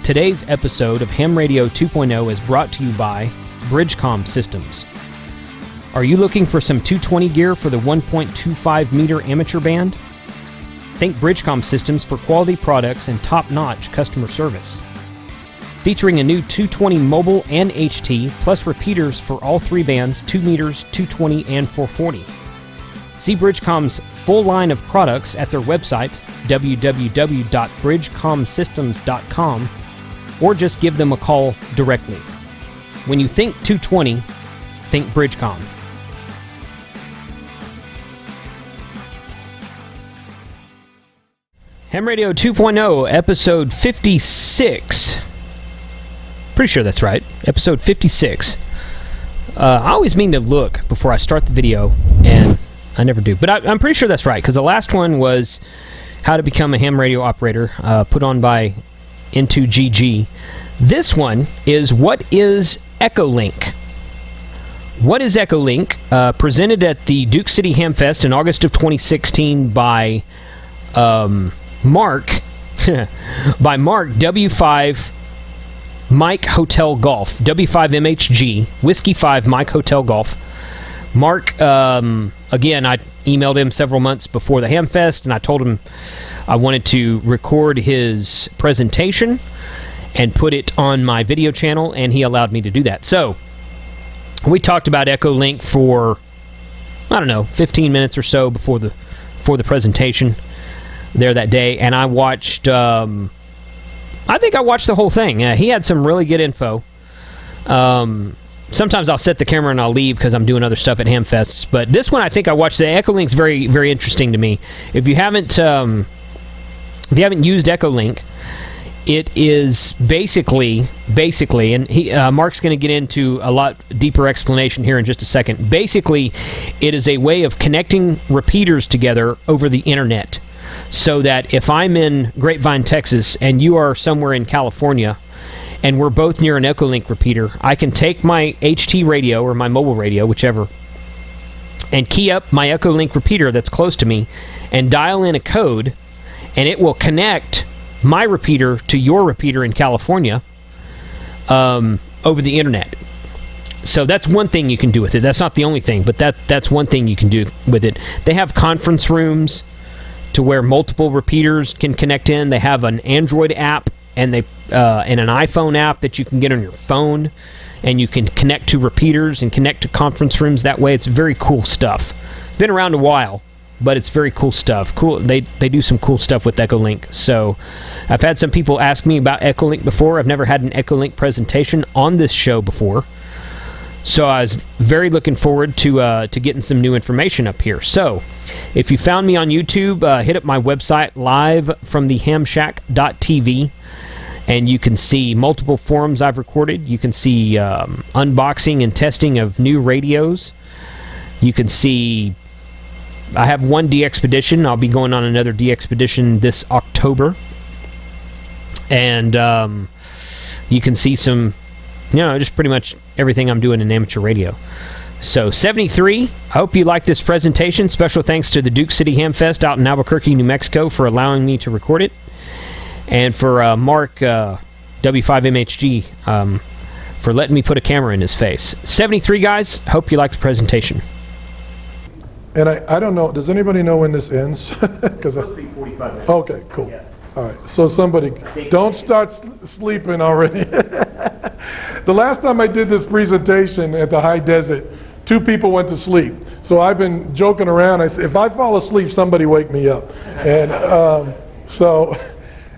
Today's episode of Ham Radio 2.0 is brought to you by Bridgecom Systems. Are you looking for some 220 gear for the 1.25 meter amateur band? Think Bridgecom Systems for quality products and top-notch customer service. Featuring a new 220 mobile and HT, plus repeaters for all three bands, 2 meters, 220, and 440. See Bridgecom's full line of products at their website, www.bridgecomsystems.com, or just give them a call directly. When you think 220, think Bridgecom. Ham Radio 2.0, episode 56. Pretty sure that's right. Episode 56. I always mean to look before I start the video, and I never do. But I'm pretty sure that's right, because the last one was how to become a ham radio operator, put on by N2GG. This one is what is Echolink? What is Echolink? Presented at the Duke City Hamfest in August of 2016 by Mark W5 Mike Hotel Golf, W5MHG, Whiskey 5 Mike Hotel Golf. Mark, again, I emailed him several months before the Hamfest, and I told him I wanted to record his presentation and put it on my video channel, and he allowed me to do that. So, we talked about Echolink for, I don't know, 15 minutes or so before the presentation there that day, and I watched, I think I watched the whole thing. He had some really good info. Sometimes I'll set the camera and I'll leave because I'm doing other stuff at Hamfests. But this one, I think I watched. The Echolink's very, very interesting to me. If you haven't used Echolink, it is basically, and Mark's going to get into a lot deeper explanation here in just a second. Basically, it is a way of connecting repeaters together over the internet, so that if I'm in Grapevine, Texas, and you are somewhere in California, and we're both near an Echolink repeater, I can take my HT radio or my mobile radio, whichever, and key up my Echolink repeater that's close to me and dial in a code, and it will connect my repeater to your repeater in California over the internet. So that's one thing you can do with it. That's not the only thing, but that's one thing you can do with it. They have conference rooms to where multiple repeaters can connect in. They have an Android app and an iPhone app that you can get on your phone, and you can connect to repeaters and connect to conference rooms that way. It's very cool stuff. Been around a while, but it's very cool stuff. Cool. They do some cool stuff with Echolink. So I've had some people ask me about Echolink before. I've never had an Echolink presentation on this show before, so I was very looking forward to getting some new information up here. So if you found me on YouTube, hit up my website, livefromthehamshack.tv, and you can see multiple forums I've recorded. You can see unboxing and testing of new radios. You can see I have one DXpedition. I'll be going on another DXpedition this October. And you can see some, just pretty much everything I'm doing in amateur radio. So, 73, I hope you like this presentation. Special thanks to the Duke City Hamfest out in Albuquerque, New Mexico for allowing me to record it. And for Mark, W5MHG, for letting me put a camera in his face. 73, guys, hope you like the presentation. And I don't know, does anybody know when this ends? It's supposed to be 45 minutes. Okay, cool. Yeah. All right, so somebody, don't start sleeping already. The last time I did this presentation at the high desert, 2 people went to sleep. So I've been joking around. I said, if I fall asleep, somebody wake me up. And so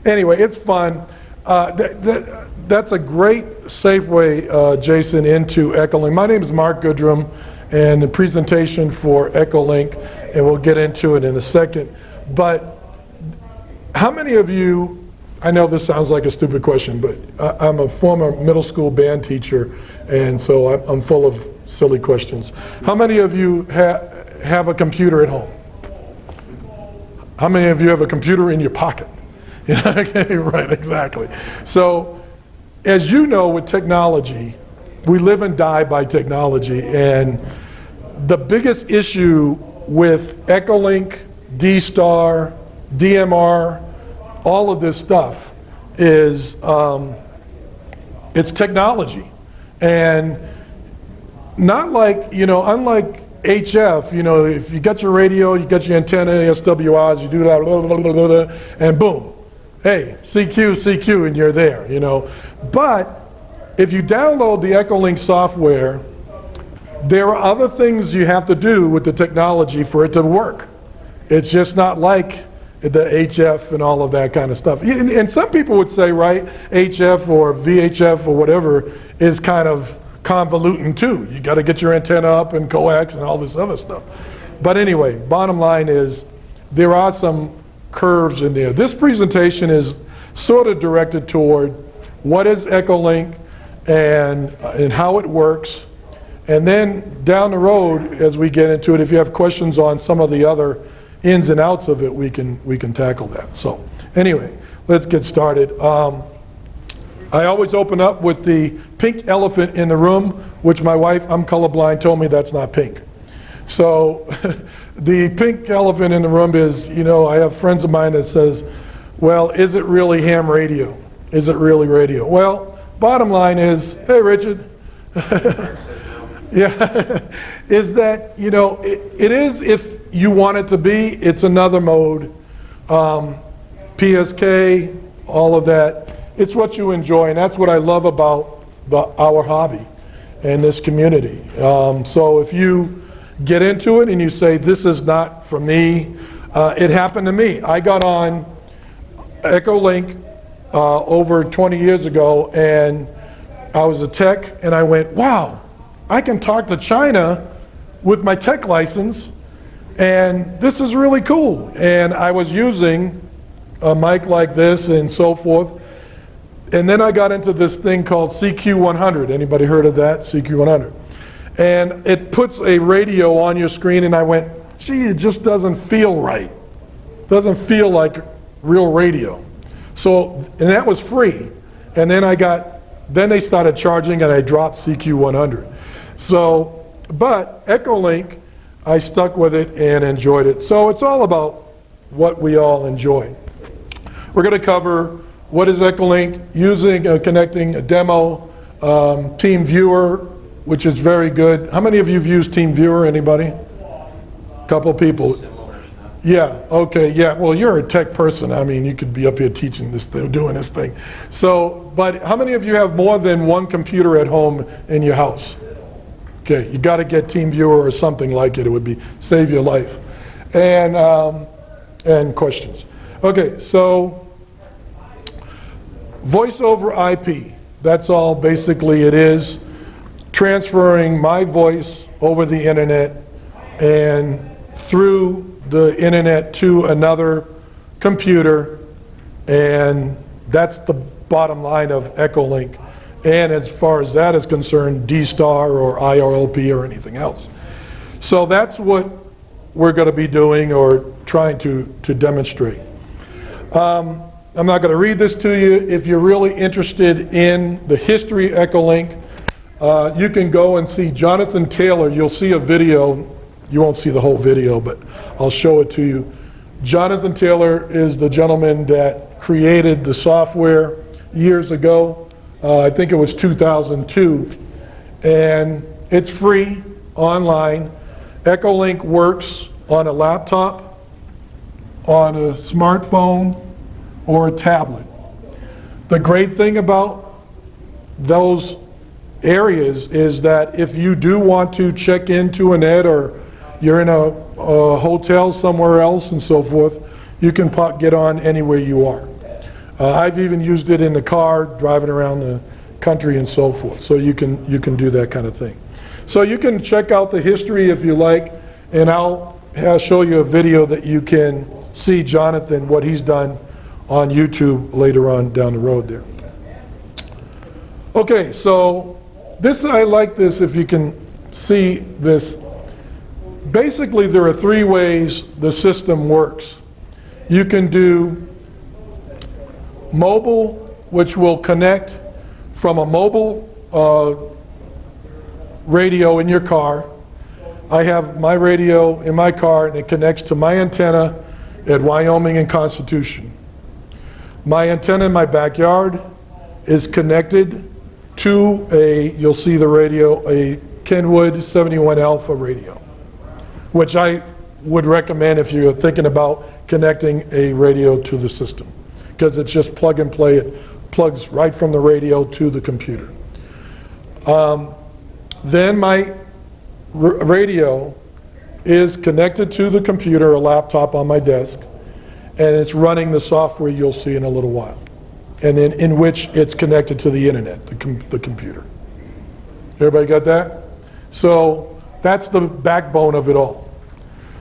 anyway, it's fun. That's a great safe way, Jason, into Echolink. My name is Mark Goodrum, and the presentation for Echolink, and we'll get into it in a second. But how many of you, I know this sounds like a stupid question, but I'm a former middle school band teacher, and so I'm full of silly questions. How many of you have a computer at home? How many of you have a computer in your pocket? Okay, right, exactly. So, as you know, with technology, we live and die by technology, and the biggest issue with Echolink, D-Star, DMR, all of this stuff is it's technology. And not like, unlike HF, if you got your radio, you got your antenna, SWRs, you do that, blah, blah, blah, blah, blah, and boom, hey, CQ, and you're there, But if you download the Echolink software, there are other things you have to do with the technology for it to work. It's just not like the HF and all of that kind of stuff. And some people would say, right, HF or VHF or whatever is kind of convoluting too. You got to get your antenna up and coax and all this other stuff. But anyway, bottom line is there are some curves in there. This presentation is sort of directed toward what is Echolink and how it works. And then down the road, as we get into it, if you have questions on some of the other ins and outs of it, we can tackle that. So anyway, let's get started. I always open up with the pink elephant in the room, which my wife, I'm colorblind, told me that's not pink. So the pink elephant in the room is, I have friends of mine that says, well, is it really ham radio? Is it really radio? Well, bottom line is, hey, Richard. Yeah, is that, it is if you want it to be, it's another mode. PSK, all of that. It's what you enjoy, and that's what I love about our hobby and this community. So if you get into it and you say, this is not for me, it happened to me. I got on Echolink over 20 years ago, and I was a tech, and I went, wow, I can talk to China with my tech license, and this is really cool. And I was using a mic like this and so forth. And then I got into this thing called CQ100. Anybody heard of that? CQ100. And it puts a radio on your screen, and I went, gee, it just doesn't feel right. Doesn't feel like real radio. So, and that was free. And then then they started charging, and I dropped CQ100. So, but Echolink, I stuck with it and enjoyed it. So it's all about what we all enjoy. We're going to cover what is Echolink, using, connecting a demo, Team Viewer, which is very good. How many of you have used Team Viewer? Anybody? Couple people. Yeah, okay, yeah, well, you're a tech person. I mean, you could be up here teaching this thing, doing this thing. So, but how many of you have more than one computer at home in your house? Okay, you got to get TeamViewer or something like it. It would save your life. And questions. Okay, so voice over IP. That's all basically it is. Transferring my voice over the internet and through the internet to another computer, and that's the bottom line of Echolink. And as far as that is concerned, D-Star or IRLP or anything else. So that's what we're going to be doing or trying to demonstrate. I'm not going to read this to you. If you're really interested in the history of Echolink, you can go and see Jonathan Taylor. You'll see a video. You won't see the whole video, but I'll show it to you. Jonathan Taylor is the gentleman that created the software years ago. I think it was 2002, and it's free online. Echolink works on a laptop, on a smartphone, or a tablet. The great thing about those areas is that if you do want to check into an ed or you're in a hotel somewhere else and so forth, you can get on anywhere you are. I've even used it in the car, driving around the country and so forth. So you can do that kind of thing. So you can check out the history if you like, and I'll show you a video that you can see Jonathan, what he's done on YouTube later on down the road there. Okay, so this, I like this if you can see this. Basically, there are three ways the system works. You can do mobile, which will connect from a mobile radio in your car. I have my radio in my car, and it connects to my antenna at Wyoming and Constitution. My antenna in my backyard is connected to you'll see the radio, a Kenwood 71 Alpha radio, which I would recommend if you're thinking about connecting a radio to the system, because it's just plug and play. It plugs right from the radio to the computer. Then my radio is connected to the computer, a laptop on my desk, and it's running the software you'll see in a little while, and then in which it's connected to the internet, the computer. Everybody got that? So that's the backbone of it all.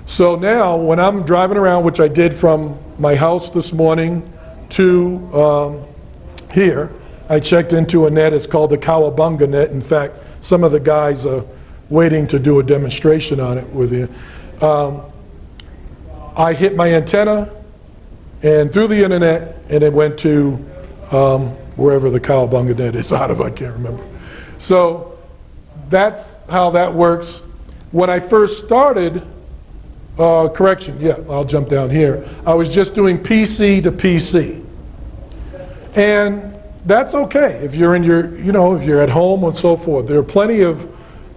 So now when I'm driving around, which I did from my house this morning to here, I checked into a net. It's called the Cowabunga net. In fact, some of the guys are waiting to do a demonstration on it with you. I hit my antenna and through the internet, and it went to wherever the Cowabunga net is out of, I can't remember. So that's how that works. When I first started, correction, yeah, I'll jump down here. I was just doing PC to PC. And that's okay if you're in your, if you're at home and so forth. There are plenty of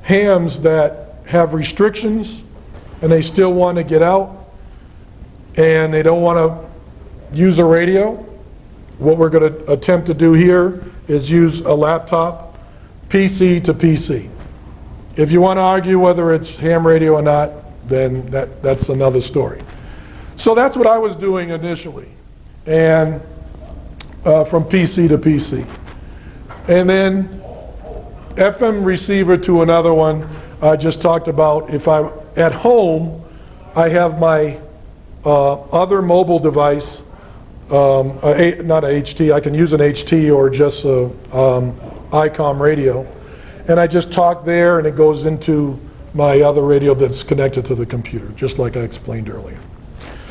hams that have restrictions and they still want to get out and they don't want to use a radio. What we're going to attempt to do here is use a laptop, PC to PC. If you want to argue whether it's ham radio or not, then that's another story. So that's what I was doing initially, and from PC to PC. And then FM receiver to another one. I just talked about if I'm at home, I have my other mobile device, not a HT, I can use an HT or just a ICOM radio. And I just talk there and it goes into my other radio that's connected to the computer, just like I explained earlier.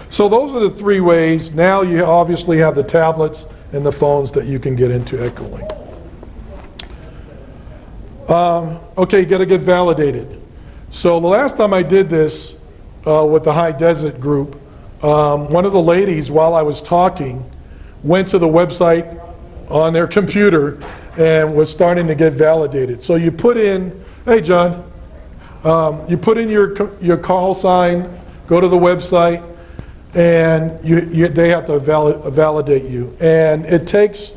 So those are the three ways. Now you obviously have the tablets and the phones that you can get into Echolink. Okay, you got to get validated. So the last time I did this with the High Desert group, one of the ladies, while I was talking, went to the website on their computer and was starting to get validated. So you put in, hey John, you put in your call sign, go to the website, and they have to validate you. And it takes,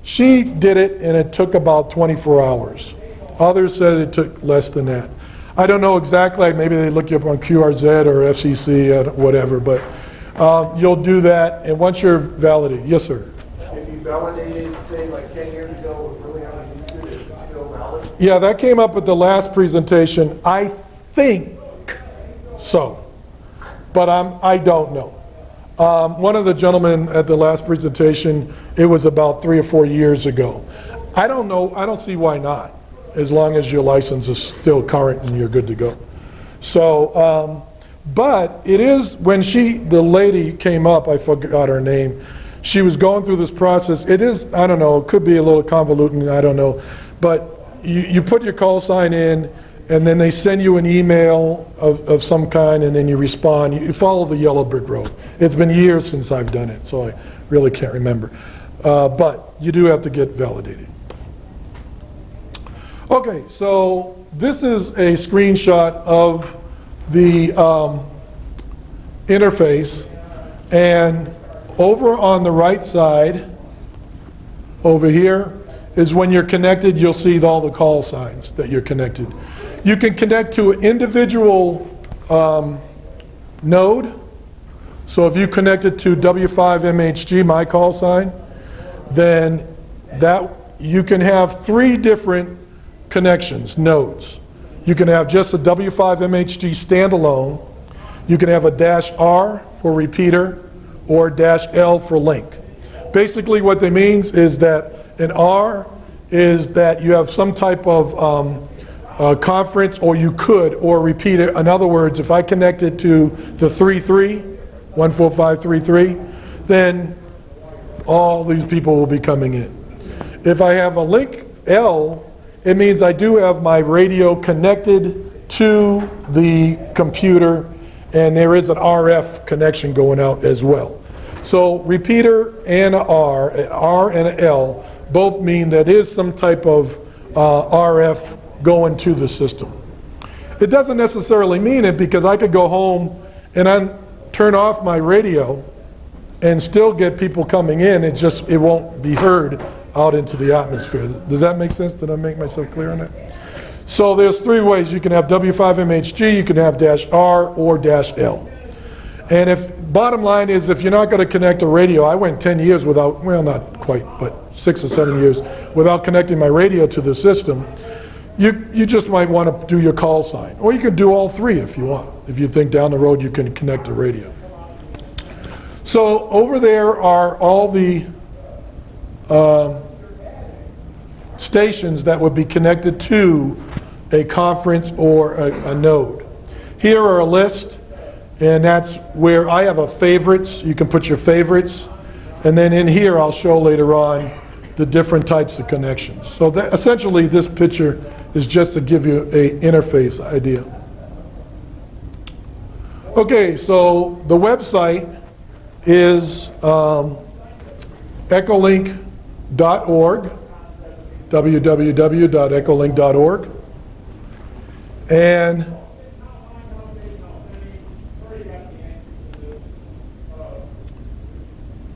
she did it and it took about 24 hours. Others said it took less than that. I don't know exactly, maybe they look you up on QRZ or FCC or whatever, but you'll do that, and once you're validated, yes sir? If you validated, say like 10 years ago, early on in YouTube, is it still valid? Yeah, that came up at the last presentation. I think so, but I don't know. One of the gentlemen at the last presentation, it was about 3 or 4 years ago. I don't know, I don't see why not, as long as your license is still current and you're good to go. So, but it is, when the lady came up, I forgot her name, she was going through this process. It is, I don't know, it could be a little convoluted, I don't know, but you put your call sign in, and then they send you an email of some kind, and then you respond. You follow the yellow brick road. It's been years since I've done it, so I really can't remember. But you do have to get validated. Okay, so this is a screenshot of the interface, and over on the right side, over here, is when you're connected, you'll see all the call signs that you're connected. You can connect to an individual node. So if you connected to W5MHG, my call sign, then you can have 3 different connections, nodes. You can have just a W5MHG standalone. You can have a -R for repeater or -L for link. Basically what that means is that an R is that you have some type of conference, or you could, or repeat it. In other words, if I connected to the 3.3, 14533, then all these people will be coming in. If I have a link L, it means I do have my radio connected to the computer, and there is an RF connection going out as well. So repeater and a R and a L, both mean that is some type of RF going to the system. It doesn't necessarily mean it, because I could go home and turn off my radio and still get people coming in. It won't be heard out into the atmosphere. Does that make sense? Did I make myself clear on that? So there's three ways. You can have W5MHG, you can have -R or -L. And bottom line is, if you're not going to connect a radio, I went 10 years without, well, not quite, but 6 or 7 years without connecting my radio to the system. You just might want to do your call sign. Or you can do all three if you want, if you think down the road you can connect a radio. So over there are all the stations that would be connected to a conference or a node. Here are a list, and that's where I have a favorites. You can put your favorites. And then in here I'll show later on the different types of connections. So essentially this picture is just to give you an interface idea. Okay, so the website is echolink.org, www.echolink.org. And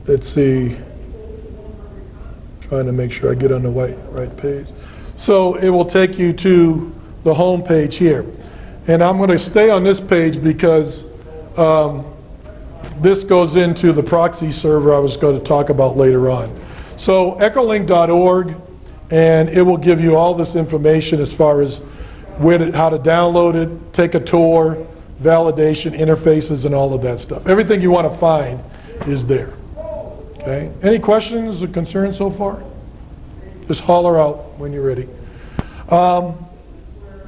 let's see, trying to make sure I get on the right page. So it will take you to the home page here. And I'm going to stay on this page because this goes into the proxy server I was going to talk about later on. So echolink.org, and it will give you all this information as far as how to download it, take a tour, validation, interfaces, and all of that stuff. Everything you want to find is there. Okay. Any questions or concerns so far? Just holler out when you're ready. So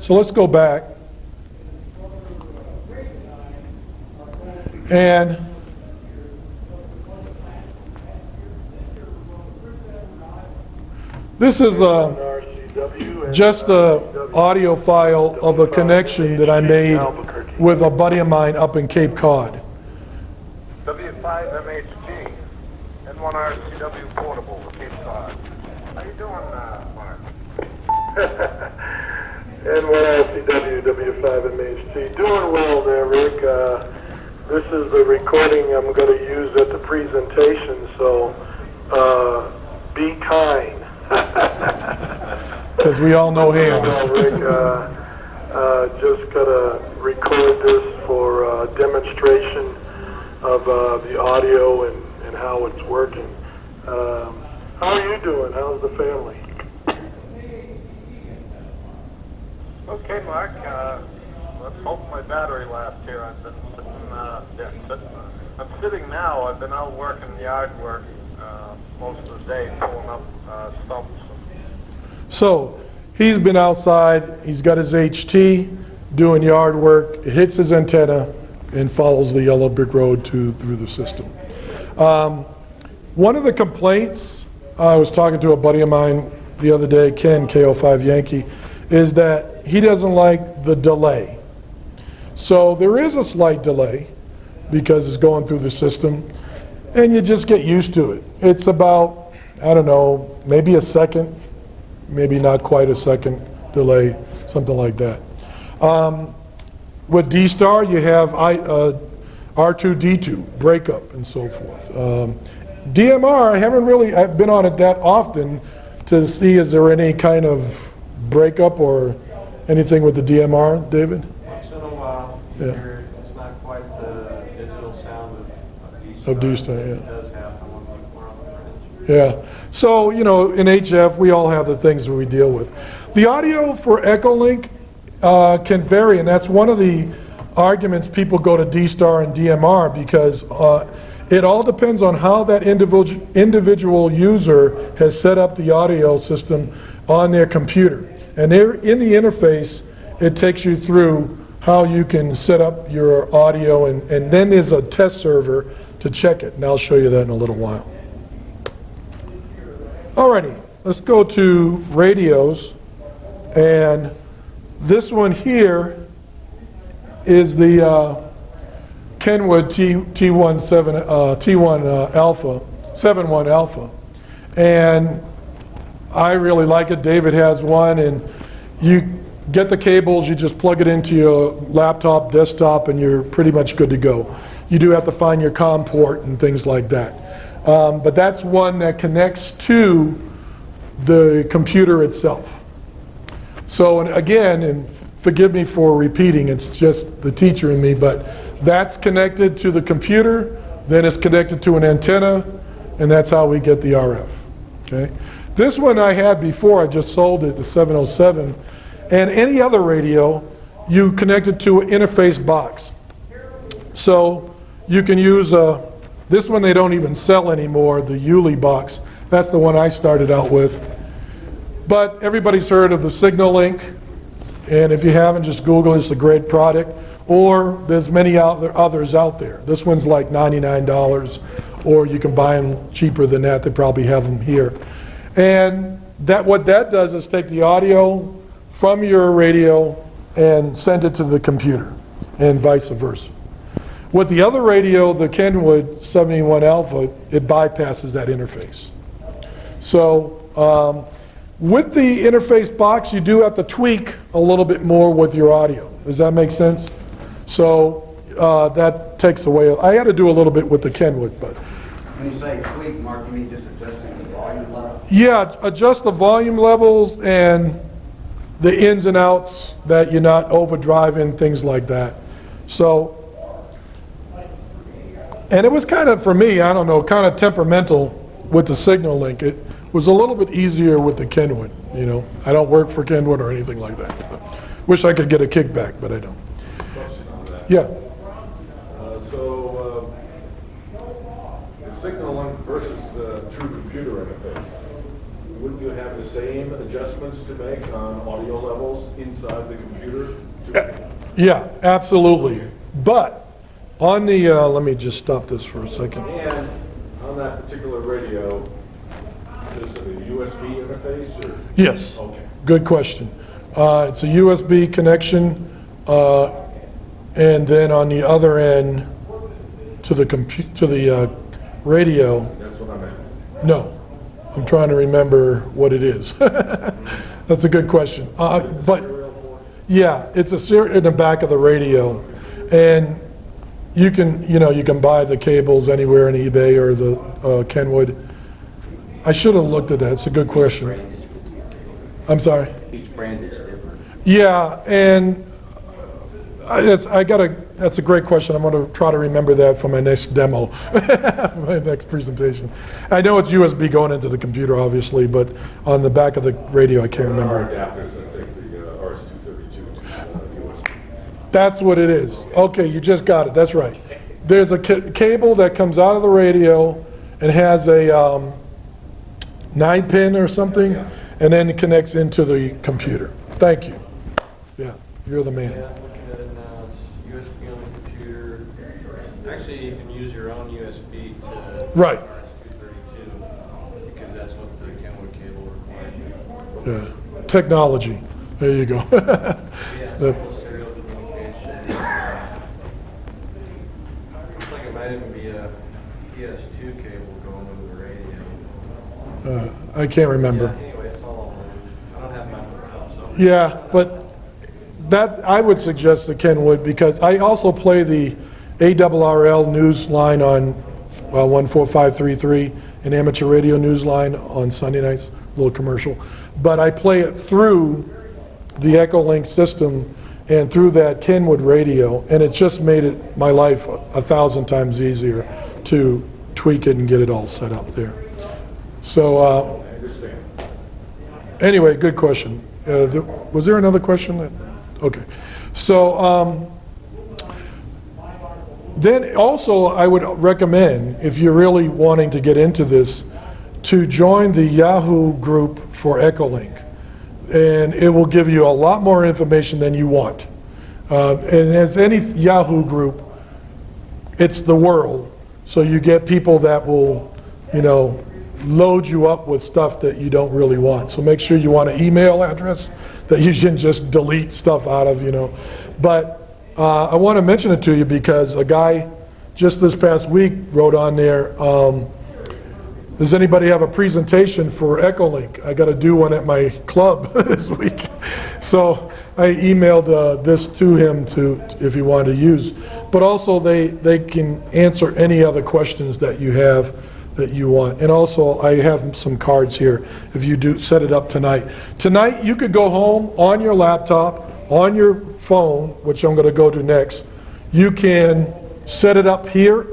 let's go back. And this is just an audio file of a connection that I made with a buddy of mine up in Cape Cod. W5MHG, N1RCW portable, Cape Cod. How you doing, Mark? N1RCW, W5MHG. Doing well there, Rick. This is the recording I'm going to use at the presentation, so be kind. Because we all know hands. Rick, just got to record this for demonstration of the audio and how it's working. How are you doing? How's the family? Okay, Mark. Let's hope my battery lasts here. I've been I'm sitting now. I've been out working yard work most of the day, pulling up stumps. So he's been outside. He's got his HT doing yard work. It hits his antenna and follows the yellow brick road through the system. One of the complaints, I was talking to a buddy of mine the other day, Ken, KO5 Yankee, is that he doesn't like the delay. So there is a slight delay because it's going through the system, and you just get used to it. It's about, I don't know, maybe a second, maybe not quite a second delay, something like that. With D-Star, you have R2-D2, breakup, and so forth. DMR, I haven't really been on it that often to see is there any kind of breakup or anything with the DMR, David? Once in a while, Yeah. it's not quite the digital sound Of D-Star, yeah. It does happen when we're on the fringe. Yeah. So, you know, in HF, we all have the things that we deal with. The audio for Echolink can vary, and that's one of the arguments people go to D-Star and DMR, because it all depends on how that individual user has set up the audio system on their computer. And there, in the interface, it takes you through how you can set up your audio, and then there's a test server to check it, and I'll show you that in a little while. Alrighty, let's go to radios, and this one here is the Kenwood T1 Alpha, 7.1 Alpha, and I really like it. David has one, and you get the cables, you just plug it into your laptop, desktop, and you're pretty much good to go. You do have to find your COM port and things like that. But that's one that connects to the computer itself. So, and again, and forgive me for repeating, it's just the teacher in me, but that's connected to the computer, then it's connected to an antenna, and that's how we get the RF. Okay? This one I had before, I just sold it, the 707, and any other radio, you connect it to an interface box. So you can use this one they don't even sell anymore, the Echolink box. That's the one I started out with. But everybody's heard of the Echolink, and if you haven't, just Google it. It's a great product. Or there's many others out there. This one's like $99, or you can buy them cheaper than that. They probably have them here. And what that does is take the audio from your radio and send it to the computer, and vice versa. With the other radio, the Kenwood 71 Alpha, it bypasses that interface. So with the interface box, you do have to tweak a little bit more with your audio. Does that make sense? So that takes away. I had to do a little bit with the Kenwood, but. When you say tweak, Mark, you mean just adjusting the volume level? Yeah, adjust the volume levels and the ins and outs that you're not overdriving, things like that. So, and it was kind of, for me, I don't know, kind of temperamental with the Echolink. It was a little bit easier with the Kenwood, you know. I don't work for Kenwood or anything like that. Wish I could get a kickback, but I don't. Question on that. Yeah. So the Echolink versus the true computer interface, wouldn't you have the same adjustments to make on audio levels inside the computer? Yeah, absolutely. But on the, let me just stop this for a second. And on that particular radio, is it a USB interface or? Yes. Okay. Good question. It's a USB connection, and then on the other end to the radio. That's what I meant. No, I'm trying to remember what it is. That's a good question. But yeah, it's a serial in the back of the radio, and you can buy the cables anywhere on eBay or the Kenwood. I should have looked at that. It's a good question. I'm sorry. Each brand is different. Yeah, and that's a great question. I'm going to try to remember that for my next demo, my next presentation. I know it's USB going into the computer, obviously, but on the back of the radio, I can't remember. Adapters, I think the RS-232 to USB. That's what it is. Okay, you just got it. That's right. There's a cable that comes out of the radio and has a 9-pin or something, and then it connects into the computer. Thank you. Yeah, you're the man. Yeah, I'm looking at it now. It's USB on the computer. Actually, you can use your own USB to Right. RS-232 because that's what the Kenwood cable requires. Yeah. Technology. There you go. Yeah, simple serial communication. Looks like it might even be a PS2 cable going over the radio. I can't remember. Yeah, anyway, it's all I don't have mine hooked up, so. Yeah, but that I would suggest the Kenwood because I also play the ARRL news line on 14533, an amateur radio news line on Sunday nights, a little commercial. But I play it through the Echolink system and through that Kenwood radio, and it just made it my life 1,000 times easier to tweak it and get it all set up there. So anyway, good question. Was there another question? Okay. So then also I would recommend, if you're really wanting to get into this, to join the Yahoo group for Echolink. And it will give you a lot more information than you want. And as any Yahoo group, it's the world. So you get people that will, load you up with stuff that you don't really want. So make sure you want an email address that you shouldn't just delete stuff out of, But I want to mention it to you because a guy just this past week wrote on there, does anybody have a presentation for Echolink? I got to do one at my club this week. So I emailed this to him if you want to use. But also they can answer any other questions that you have that you want. And also I have some cards here if you do set it up tonight. Tonight you could go home on your laptop, on your phone, which I'm going to go to next. You can set it up here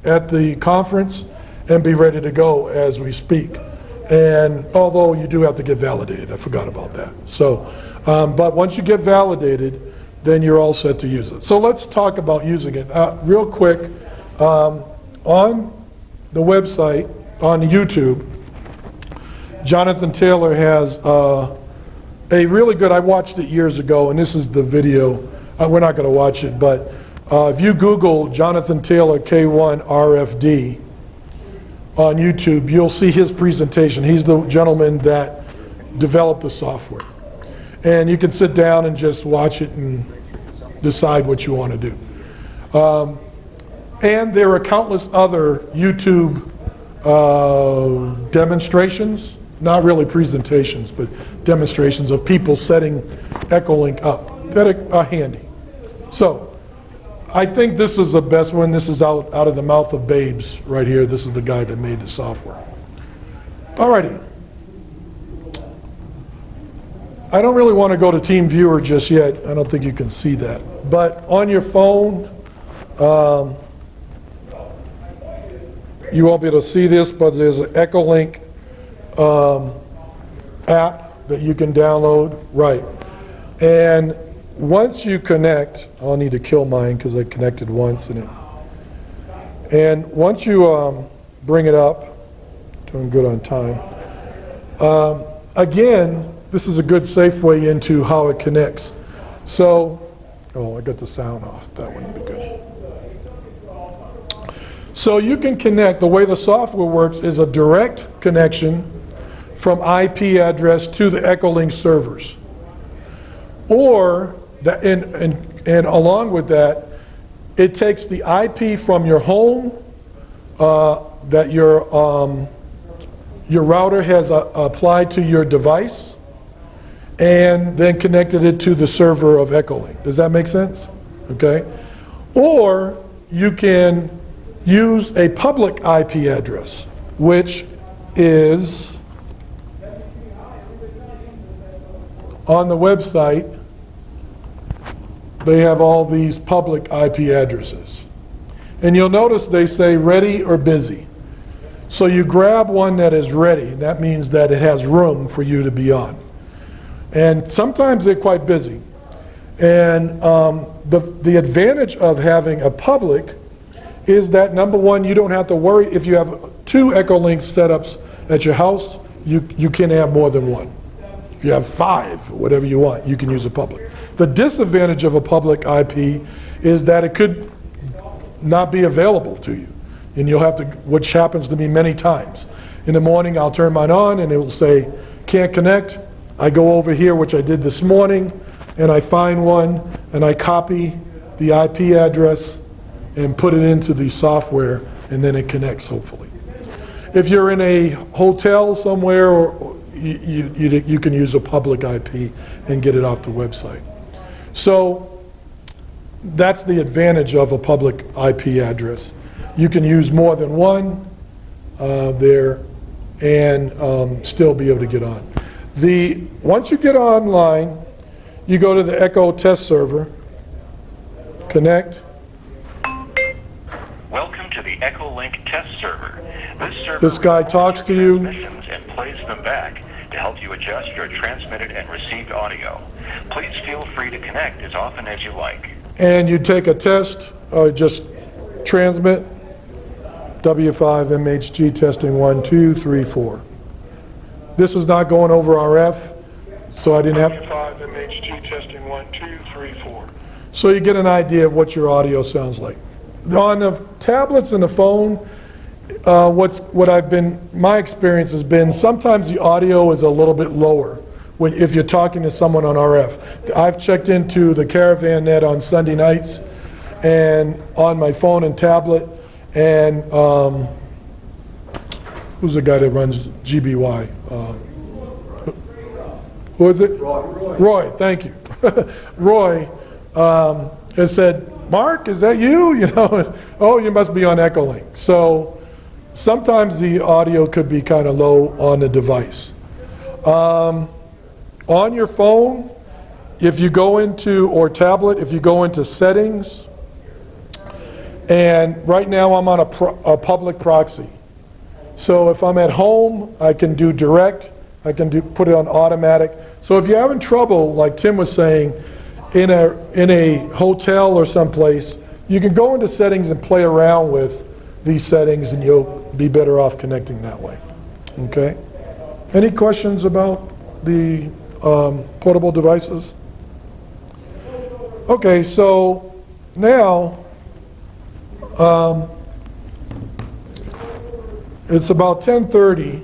at the conference and be ready to go as we speak. And although you do have to get validated, I forgot about that. So, but once you get validated, then you're all set to use it. So let's talk about using it. Real quick, on the website, on YouTube, Jonathan Taylor has a really good, I watched it years ago, and this is the video. We're not going to watch it, but if you Google Jonathan Taylor K1 RFD on YouTube, you'll see his presentation. He's the gentleman that developed the software. And you can sit down and just watch it and decide what you want to do. And there are countless other YouTube demonstrations, not really presentations, but demonstrations of people setting Echolink up that are handy. So I think this is the best one. This is out of the mouth of babes right here. This is the guy that made the software. Alrighty. I don't really want to go to Team Viewer just yet. I don't think you can see that. But on your phone, you won't be able to see this, but there's an Echolink app that you can download. Right. And once you connect, I'll need to kill mine because I connected once in it. And once you bring it up, doing good on time. Again, this is a good safe way into how it connects. So, oh, I got the sound off. That wouldn't be good. So you can connect, the way the software works is a direct connection from IP address to the Echolink servers. Or, and along with that, it takes the IP from your home that your router has applied to your device, and then connected it to the server of Echolink. Does that make sense? Okay. Or you can use a public IP address, which is on the website. They have all these public IP addresses. And you'll notice they say ready or busy. So you grab one that is ready, and that means that it has room for you to be on. And sometimes they're quite busy. And the advantage of having a public is that, number one, you don't have to worry. If you have 2 Echolink setups at your house, you can have more than one. If you have 5, or whatever you want, you can use a public. The disadvantage of a public IP is that it could not be available to you. And you'll have to, which happens to me many times. In the morning, I'll turn mine on and it will say, can't connect. I go over here, which I did this morning, and I find one, and I copy the IP address and put it into the software, and then it connects, hopefully. If you're in a hotel somewhere, or you can use a public IP and get it off the website. So that's the advantage of a public IP address. You can use more than one there and still be able to get on. Once you get online, you go to the Echo test server, connect. Welcome to the Echolink test server. This guy talks to you and plays them back to help you adjust your transmitted and received audio. Please feel free to connect as often as you like. And you take a test, just transmit, W5 MHG testing 1, 2, 3, 4. This is not going over RF, so I didn't have... W5 MHG testing 1, 2, 3, 4. So you get an idea of what your audio sounds like. On the tablets and the phone, my experience has been sometimes the audio is a little bit lower if you're talking to someone on RF. I've checked into the Caravan net on Sunday nights and on my phone and tablet, and who's the guy that runs GBY? Who is it? Roy, thank you. Roy has said, Mark, is that you? You know, oh, you must be on Echolink. So sometimes the audio could be kind of low on the device. On your phone, if you go into, or tablet, if you go into settings, and right now I'm on a public proxy. So if I'm at home, I can do direct, I can put it on automatic. So if you're having trouble, like Tim was saying, in a hotel or someplace, you can go into settings and play around with these settings, and you'll be better off connecting that way. Okay? Any questions about the portable devices? Okay, so now it's about 10:30,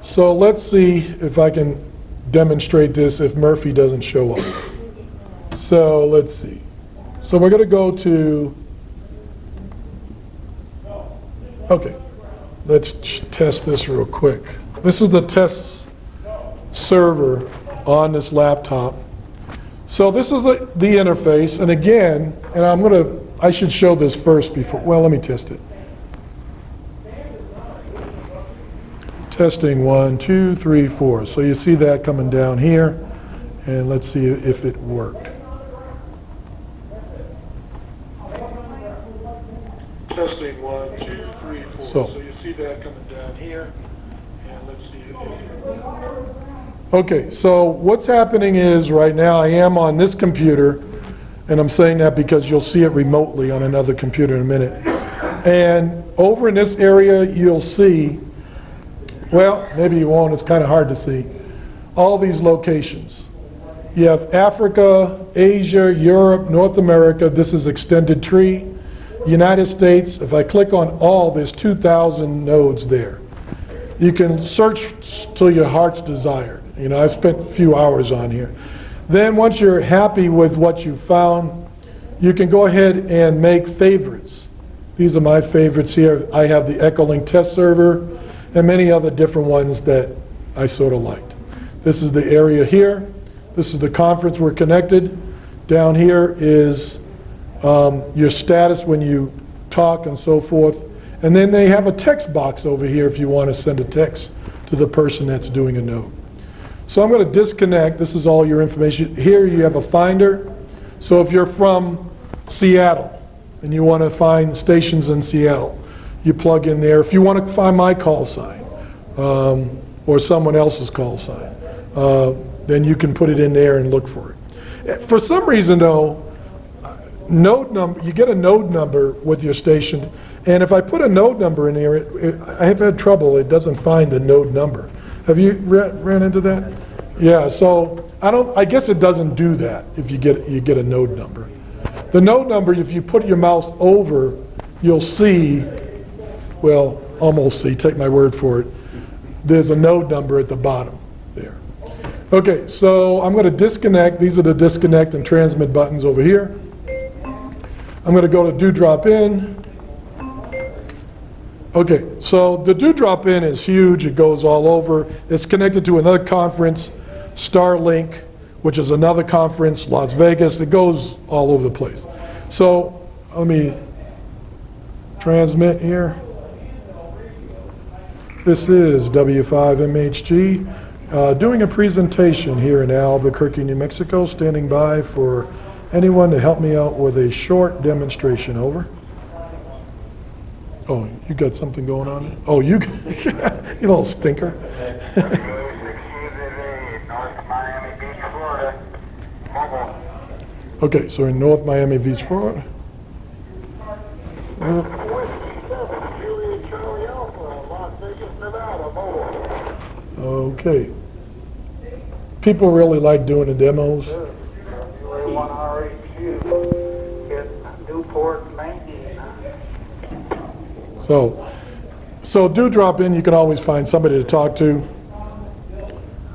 so let's see if I can demonstrate this if Murphy doesn't show up. So let's see. So we're going to go to, okay, let's test this real quick. This is the test server on this laptop. So this is the interface, and again, and I should show this first before, well, let me test it. Testing 1, 2, 3, 4. So you see that coming down here, and let's see if it worked. Testing 1, 2, 3, 4. So you see that coming down here, and let's see if it works. Okay, so what's happening is right now I am on this computer, and I'm saying that because you'll see it remotely on another computer in a minute. And over in this area, you'll see, well, maybe you won't, it's kind of hard to see, all these locations. You have Africa, Asia, Europe, North America, this is extended tree. United States, if I click on all, there's 2,000 nodes there. You can search till your heart's desired. You know, I've spent a few hours on here. Then once you're happy with what you found, you can go ahead and make favorites. These are my favorites here. I have the Echolink test server and many other different ones that I sort of liked. This is the area here. This is the conference we're connected. Down here is your status when you talk and so forth. And then they have a text box over here if you want to send a text to the person that's doing a note. So I'm going to disconnect. This is all your information. Here you have a finder. So if you're from Seattle and you want to find stations in Seattle, you plug in there. If you want to find my call sign or someone else's call sign, then you can put it in there and look for it. For some reason, though, node number, you get a node number with your station, and if I put a node number in here, I have had trouble. It doesn't find the node number. Have you ran into that? Yeah. So I guess it doesn't do that if you get a node number. The node number, if you put your mouse over, you'll see. Well, almost see. Take my word for it. There's a node number at the bottom there. Okay. So I'm going to disconnect. These are the disconnect and transmit buttons over here. I'm going to go to do drop in. Okay, so the do drop in is huge. It goes all over. It's connected to another conference, Starlink, which is another conference, Las Vegas. It goes all over the place. So let me transmit here. This is W5MHG doing a presentation here in Albuquerque, New Mexico, standing by for anyone to help me out with a short demonstration. Over. Oh, you got something going on? Oh, you little stinker. Okay, so in North Miami Beach, Florida. Okay. People really like doing the demos. So do drop in. You can always find somebody to talk to.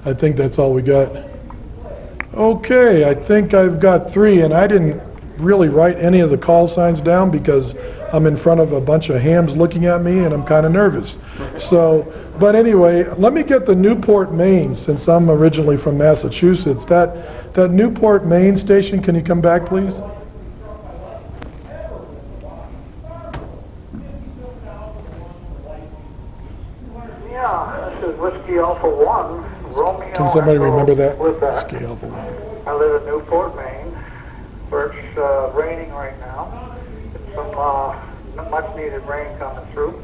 I think that's all we got. Okay, I think I've got 3, and I didn't really write any of the call signs down because I'm in front of a bunch of hams looking at me and I'm kind of nervous. So, but anyway, let me get the Newport, Maine, since I'm originally from Massachusetts. That Newport, Maine station, can you come back, please? Yeah, this is Whiskey Alpha 1, Romeo. Can somebody Echo remember that? Quebec. Whiskey Alpha 1. I live in Newport, Maine, where it's raining right now. It's some much needed rain coming through.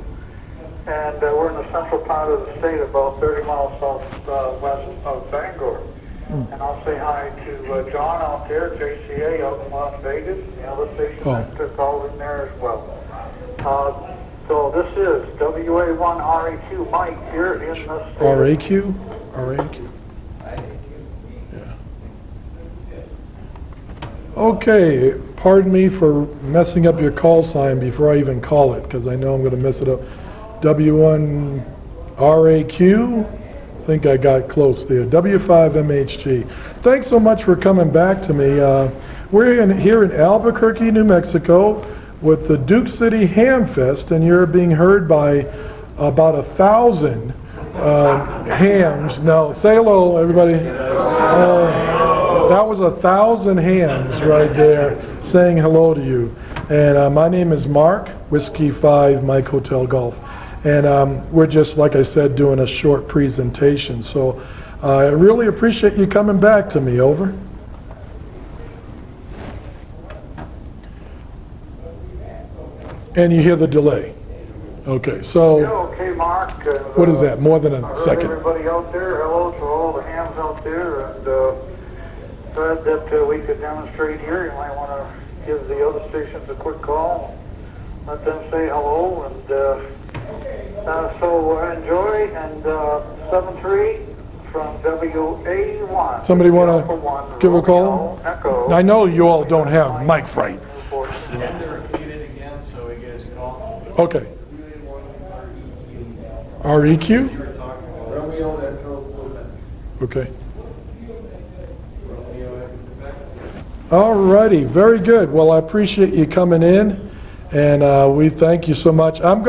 And we're in the central part of the state, about 30 miles southwest of Bangor. And I'll say hi to John out there, JCA out in Las Vegas, and the other station that called in there as well. So this is WA1RAQ Mike here in the state. RAQ? RAQ. Yeah. Okay, pardon me for messing up your call sign before I even call it, because I know I'm going to mess it up. W1RAQ? I think I got close there. W5MHG. Thanks so much for coming back to me. We're here in Albuquerque, New Mexico, with the Duke City Hamfest, and you're being heard by about 1,000 hams. No, say hello, everybody. That was 1,000 hams right there saying hello to you. And my name is Mark, Whiskey 5, Mike Hotel Golf. And we're just, like I said, doing a short presentation. So I really appreciate you coming back to me. Over. And you hear the delay. Okay, so Yeah, okay, Mark. what is that, more than a second? Everybody out there, hello to all the hams out there, and glad that we could demonstrate here. You might want to give the other stations a quick call, let them say hello, and so enjoy, and 7-3 from WA1. Somebody want to give a call? Echo. I know you all don't have mic fright. Can you repeat it again so we get his call? Okay. REQ? You were talking about Romeo Echo Quebec. Okay. Romeo Echo Quebec. All righty, very good. Well, I appreciate you coming in, and we thank you so much. I'm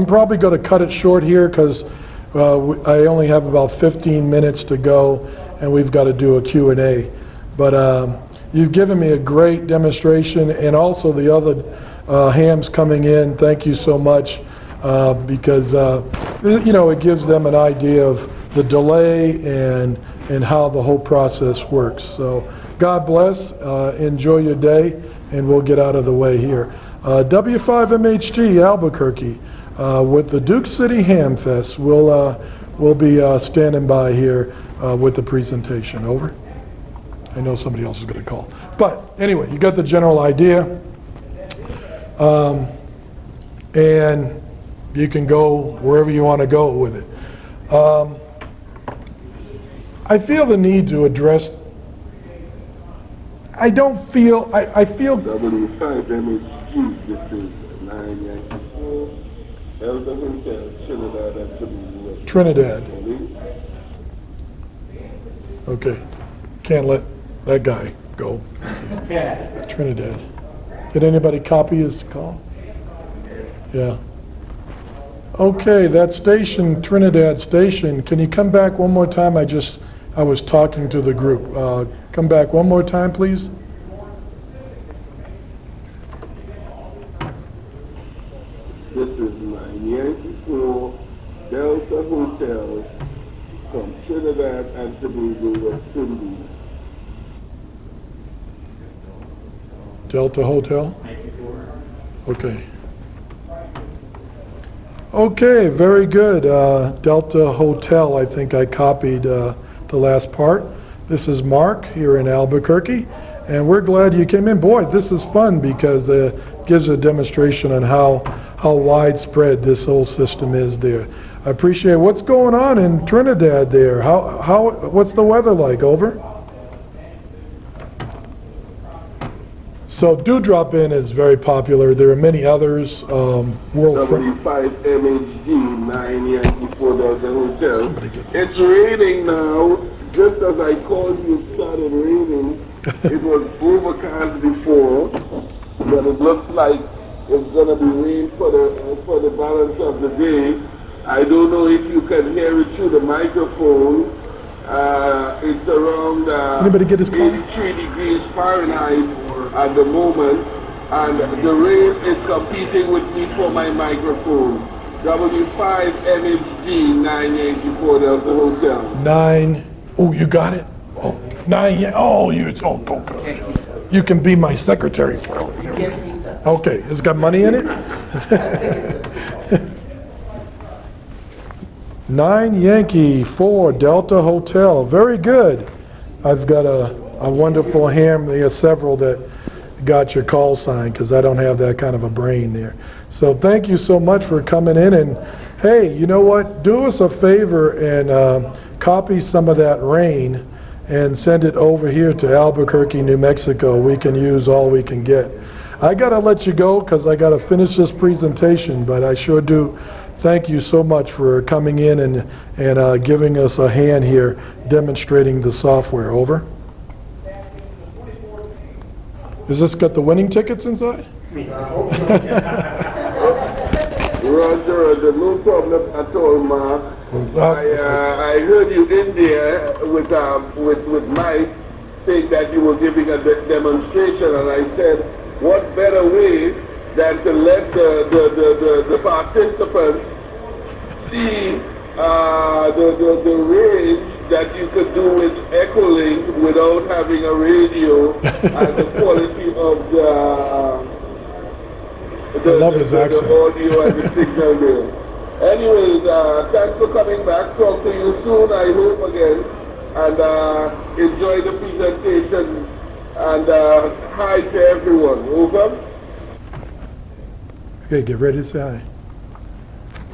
probably gonna cut it short here because I only have about 15 minutes to go, and we've got to do a Q&A. But you've given me a great demonstration, and also the other hams coming in. Thank you so much, because you know, it gives them an idea of the delay and how the whole process works. So God bless. Enjoy your day, and we'll get out of the way here. W5MHG Albuquerque with the Duke City Hamfest. We'll be standing by here with the presentation. Over. I know somebody else is going to call. But anyway, you got the general idea. And you can go wherever you want to go with it. I feel the need to address, I feel W5MHG, this is 994, Elder Hotel, Trinidad. Okay, can't let that guy go. Trinidad. Did anybody copy his call? Yeah. Okay, that station, Trinidad station, can you come back one more time? I was talking to the group. Come back one more time, please. This is 994 Delta Hotel from Trinidad and Tobago, West Indies. Delta Hotel? Okay. Okay, very good. Delta Hotel, I think I copied the last part. This is Mark here in Albuquerque, and we're glad you came in. Boy, this is fun because it gives a demonstration on how widespread this whole system is there. I appreciate what's going on in Trinidad there. What's the weather like? Over. So Dewdrop Inn is very popular. There are many others. W5MHG 994 Delta Hotel. It's raining now. just as I called you, it started raining. It was overcast before, but it looks like it's going to be rain for the balance of the day. I don't know if you can hear it through the microphone. It's around Anybody get his call? 83 degrees Fahrenheit at the moment, and the rain is competing with me for my microphone. W5MHD 984 Delta Hotel. 9. Oh, you got it? Oh, 9. Yeah. Oh, go. You can be my secretary for it. Okay. It's got money in it? 9 Yankee 4 Delta Hotel. Very good. I've got a wonderful ham. There are several that got your call sign because I don't have that kind of a brain there. So thank you so much for coming in. And hey, you know what? Do us a favor and copy some of that rain and send it over here to Albuquerque, New Mexico. We can use all we can get. I got to let you go because I got to finish this presentation, but I sure do thank you so much for coming in and giving us a hand here demonstrating the software. Over. Is this got the winning tickets inside? Roger, no problem at all, Mark. I heard you in there with Mike saying that you were giving a demonstration, and I said, what better way than to let the participants see the range that you could do with Echolink without having a radio and the quality of the audio and the signal there. Anyways, thanks for coming back. Talk to you soon, I hope, again. And enjoy the presentation. And hi to everyone. Over. Okay, get ready to say hi.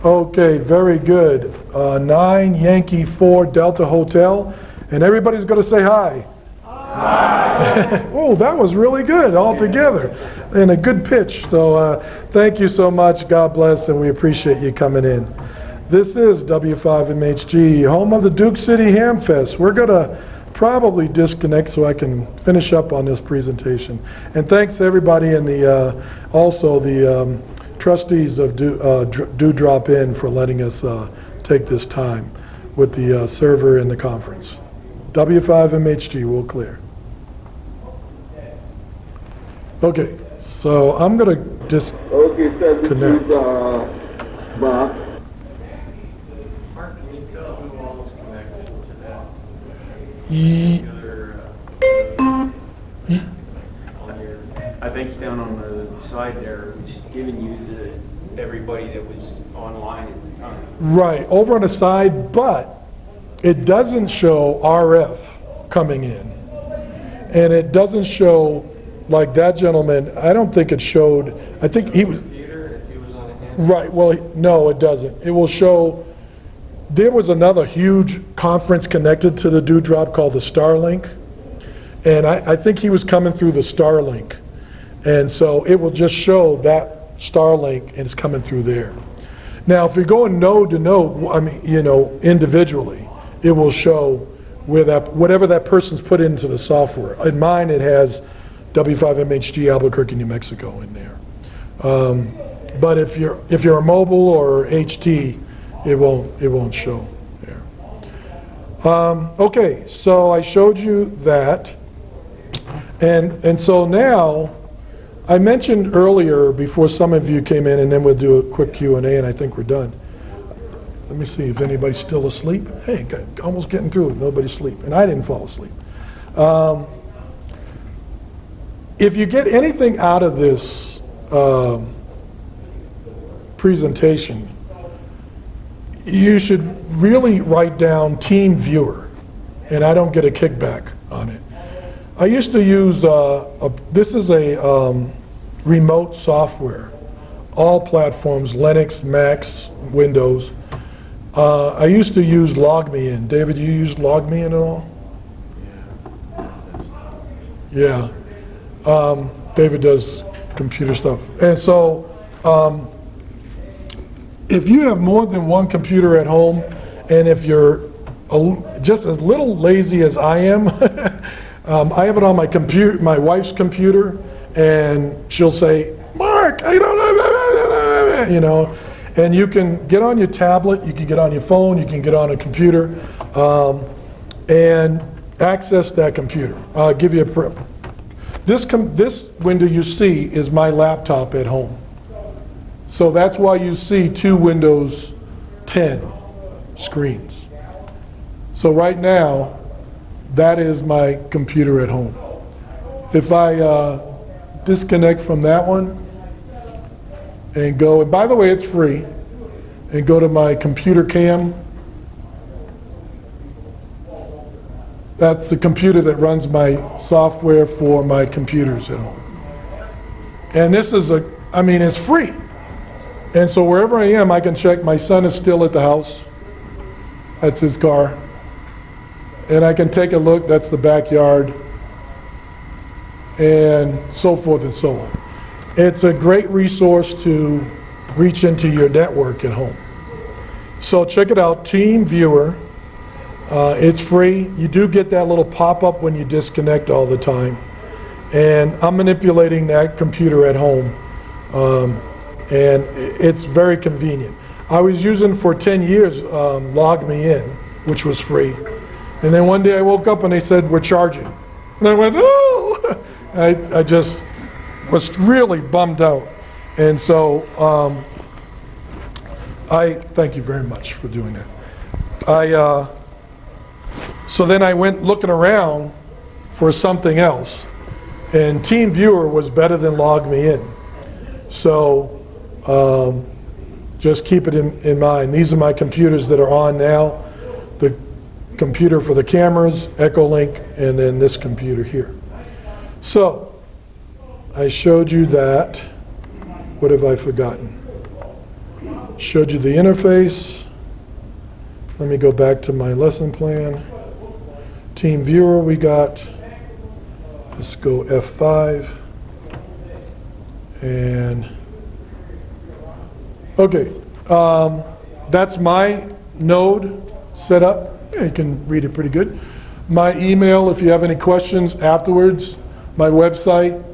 Okay, very good. 9 Yankee 4 Delta Hotel. And everybody's going to say hi. Hi. Oh, that was really good all together. And a good pitch. So thank you so much. God bless, and we appreciate you coming in. This is W5MHG, home of the Duke City Hamfest. We're going to probably disconnect so I can finish up on this presentation. And thanks to everybody and also the trustees of Do Drop In for letting us take this time with the server in the conference. W5MHG, we'll clear. Okay, so I'm going to disconnect. Mark. Mark, can you tell who all is connected to that? I think down on the side there, it's giving you everybody that was online at the time. Right, over on the side, but it doesn't show RF coming in. And it doesn't show, like that gentleman, I don't think it showed, I think he was... Right, well, no, it doesn't. It will show, there was another huge conference connected to the Dewdrop called the Starlink. And I think he was coming through the Starlink. And so it will just show that Starlink and it's coming through there. Now, if you're going node to node, I mean, individually, it will show where whatever that person's put into the software. In mine, it has W5MHG Albuquerque, New Mexico in there. But if you're a mobile or HT, it won't show there. Okay, so I showed you that, and so now I mentioned earlier before some of you came in, and then we'll do a quick Q&A, and I think we're done. Let me see if anybody's still asleep. Hey, almost getting through. Nobody's asleep, and I didn't fall asleep. If you get anything out of this presentation, you should really write down Team Viewer, and I don't get a kickback on it. I used to use, this is a remote software, all platforms, Linux, Macs, Windows. I used to use LogMeIn. David, you used LogMeIn at all? Yeah. David does computer stuff. And so, if you have more than one computer at home, and if your just as little lazy as I am, I have it on my computer, my wife's computer, and she'll say, Mark, I don't know, you know, and you can get on your tablet, you can get on your phone, you can get on a computer, and access that computer. I'll give you a this window you see is my laptop at home. So that's why you see 2 Windows 10 screens. So right now, that is my computer at home. If I disconnect from that one and go, and by the way, it's free, and go to my computer cam, that's the computer that runs my software for my computers at home. And this is I mean, it's free. And so wherever I am, I can check. My son is still at the house. That's his car. And I can take a look. That's the backyard. And so forth and so on. It's a great resource to reach into your network at home. So check it out, Team Viewer. It's free. You do get that little pop-up when you disconnect all the time. And I'm manipulating that computer at home. And it's very convenient. I was using for 10 years Log Me In, which was free. And then one day I woke up and they said, we're charging. And I went, oh! I just was really bummed out. And so I thank you very much for doing that. So then I went looking around for something else, and Team Viewer was better than Log Me In. So just keep it in mind. These are my computers that are on now. The computer for the cameras, Echolink, and then this computer here. So I showed you that. What have I forgotten? Showed you the interface. Let me go back to my lesson plan. Team Viewer we got. Let's go F5. And okay, that's my node set up. Yeah, you can read it pretty good. My email, if you have any questions afterwards. My website.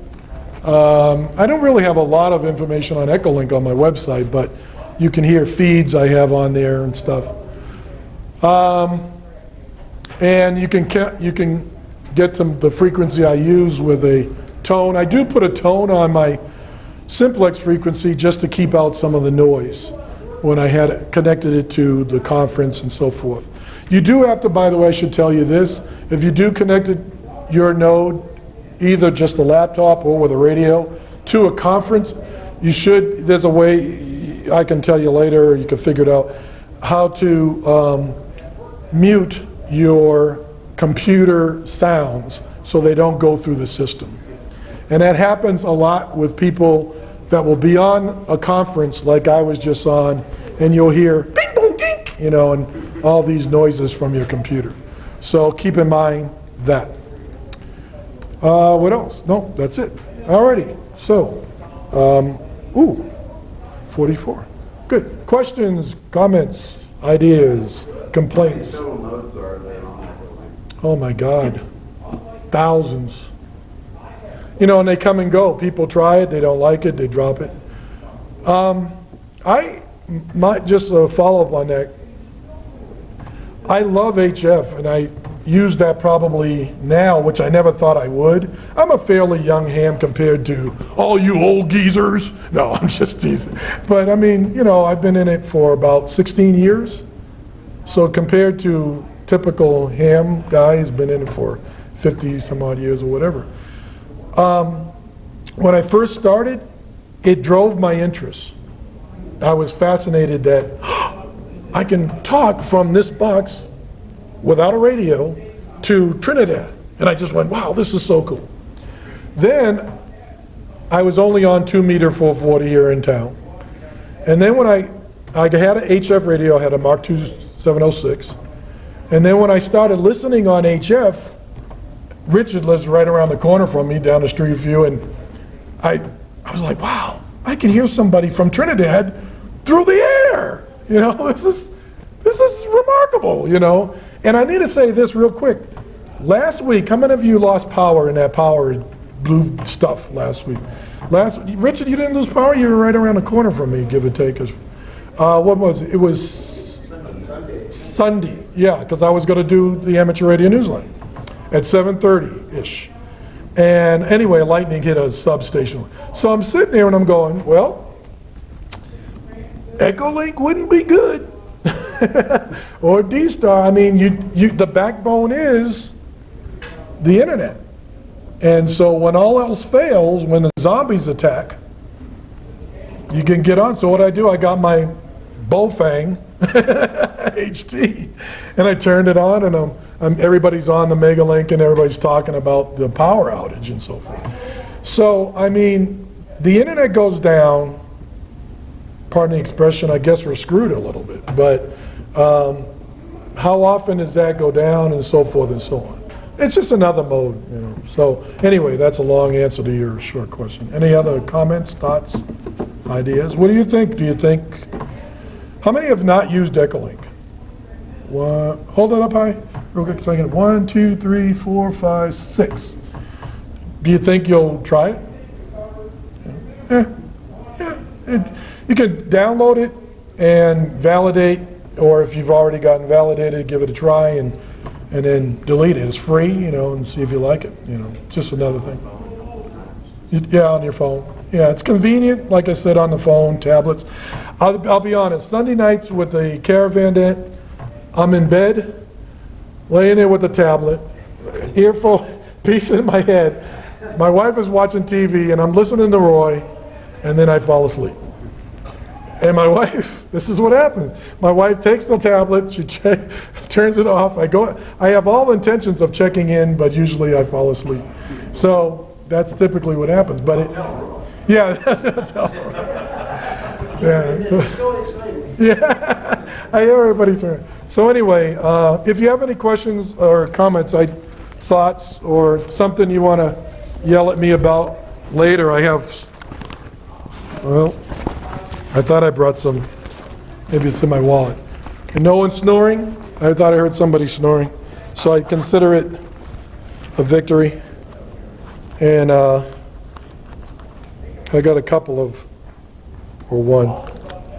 I don't really have a lot of information on Echolink on my website, but you can hear feeds I have on there and stuff. And you can get to the frequency I use with a tone. I do put a tone on my simplex frequency just to keep out some of the noise when I had connected it to the conference and so forth. You do have to, by the way, I should tell you this, if you do connect your node, either just a laptop or with a radio, to a conference, you should, there's a way, I can tell you later, or you can figure it out, how to mute your computer sounds so they don't go through the system. And that happens a lot with people that will be on a conference like I was just on, and you'll hear bing, boom, dink, you know, and all these noises from your computer. So keep in mind that. What else? No, that's it. Alrighty. So, 44. Good. Questions, comments, ideas, complaints? How many total nodes are there on Echolink? Oh my God. Thousands. You know, and they come and go. People try it, they don't like it, they drop it. I might just follow up on that. I love HF, and I use that probably now, which I never thought I would. I'm a fairly young ham compared to all you old geezers. No, I'm just teasing. But I mean, you know, I've been in it for about 16 years. So compared to typical ham guy who's been in it for 50 some odd years or whatever. When I first started, it drove my interest. I was fascinated that I can talk from this box without a radio to Trinidad. And I just went, wow, this is so cool. Then I was only on 2-meter 440 here in town. And then when I had an HF radio, I had a Mark II 706. And then when I started listening on HF, Richard lives right around the corner from me, down the street view, and I was like, wow, I can hear somebody from Trinidad through the air. You know, this is remarkable, you know. And I need to say this real quick. Last week, how many of you lost power in that power blue stuff last week? Richard, you didn't lose power? You were right around the corner from me, give or take. What was it? It was Sunday. Yeah, because I was going to do the amateur radio newsline at 7:30-ish. And anyway, lightning hit a substation. So I'm sitting there and I'm going, well, Echolink wouldn't be good. Or D-Star. I mean, the backbone is the internet. And so when all else fails, when the zombies attack, you can get on. So what I do, I got my Bofang HT, and I turned it on, and everybody's on the Megalink, and everybody's talking about the power outage and so forth. So, I mean, the internet goes down, pardon the expression, I guess we're screwed a little bit, but how often does that go down and so forth and so on? It's just another mode, you know. So anyway, that's a long answer to your short question. Any other comments, thoughts, ideas? What do you think? How many have not used Echolink? Hold it up high, real quick, so I can. 1, 2, 3, 4, 5, 6. Do you think you'll try it? Yeah. You can download it and validate, or if you've already gotten validated, give it a try and then delete it. It's free, you know, and see if you like it. You know, just another thing. Yeah, on your phone. Yeah, it's convenient, like I said, on the phone, tablets. I'll be honest, Sunday nights with the caravan tent, I'm in bed, laying there with the tablet, earphone, piece in my head. My wife is watching TV, and I'm listening to Roy, and then I fall asleep. And my wife, this is what happens. My wife takes the tablet, she turns it off. I have all intentions of checking in, but usually I fall asleep. So that's typically what happens. But yeah, yeah, I hear everybody turn. So anyway, if you have any questions or comments, thoughts, or something you want to yell at me about later, I thought I brought some. Maybe it's in my wallet. And no one's snoring? I thought I heard somebody snoring. So I consider it a victory. And I got a couple of, or one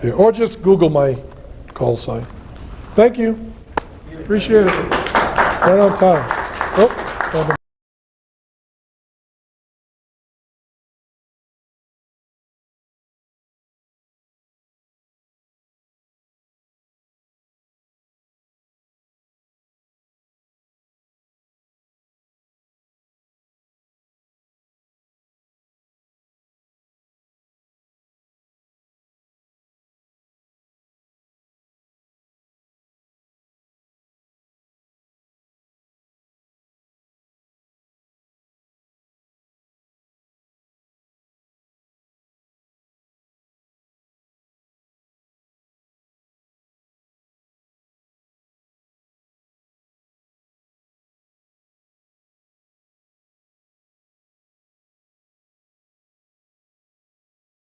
here. Or just Google my call sign. Thank you. Appreciate it. Right on time. Oh.